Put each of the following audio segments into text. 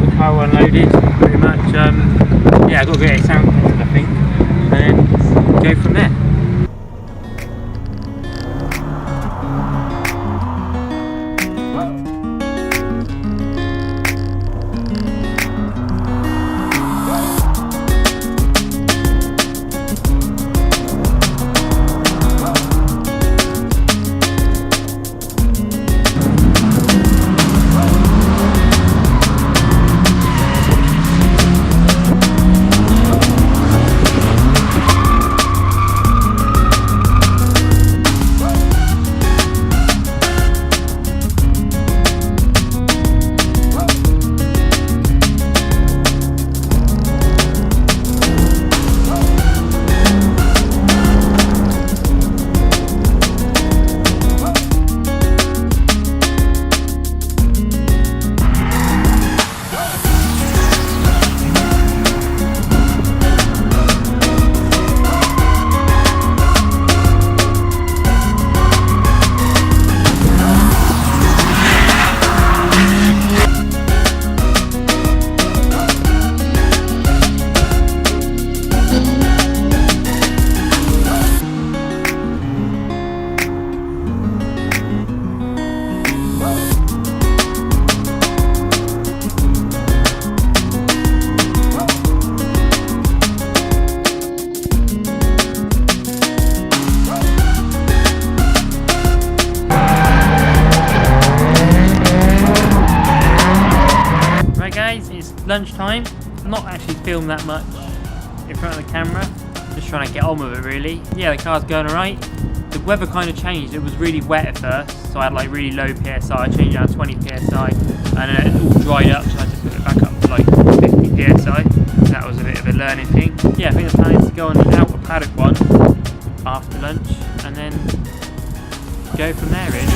the car unloaded, pretty much. Yeah, I've got to get a sound tested, I think, and then go from there. Lunchtime. I'm not actually filmed that much in front of the camera, just trying to get on with it really. Yeah, the car's going alright. The weather kind of changed. It was really wet at first, so I had like really low PSI. I changed it down to 20 PSI and then it all dried up, so I had to put it back up to like 50 PSI. That was a bit of a learning thing. Yeah, I think the plan is to go on the outer paddock one after lunch and then go from there really.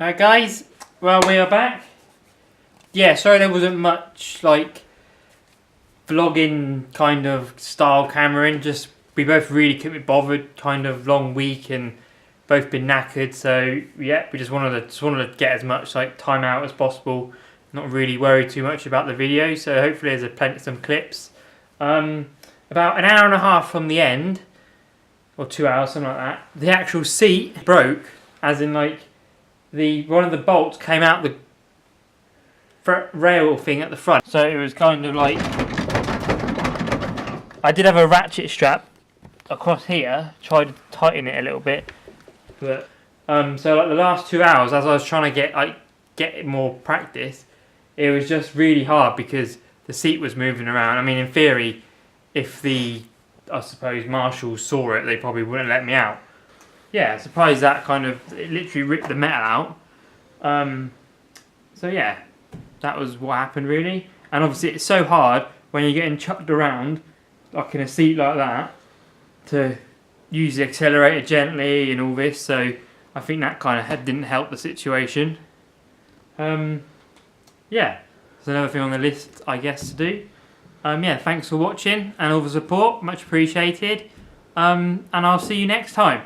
Alright guys, well we are back. Yeah, sorry there wasn't much like vlogging kind of style cameraing, just we both really couldn't be bothered, kind of long week and both been knackered, so yeah, we just wanted to get as much like time out as possible, not really worry too much about the video, so hopefully there's some clips. About an hour and a half from the end, or 2 hours, something like that, the actual seat broke, as in like one of the bolts came out the rail thing at the front. So it was kind of like, I did have a ratchet strap across here, tried to tighten it a little bit, but so like the last 2 hours, as I was trying to get more practice, it was just really hard because the seat was moving around. I mean, in theory, if I suppose marshals saw it, they probably wouldn't let me out. Yeah, surprised that kind of, it literally ripped the metal out. So yeah, that was what happened really. And obviously it's so hard when you're getting chucked around, like in a seat like that, to use the accelerator gently and all this. So I think that kind of didn't help the situation. Yeah, there's another thing on the list, I guess, to do. Yeah, thanks for watching and all the support, much appreciated. And I'll see you next time.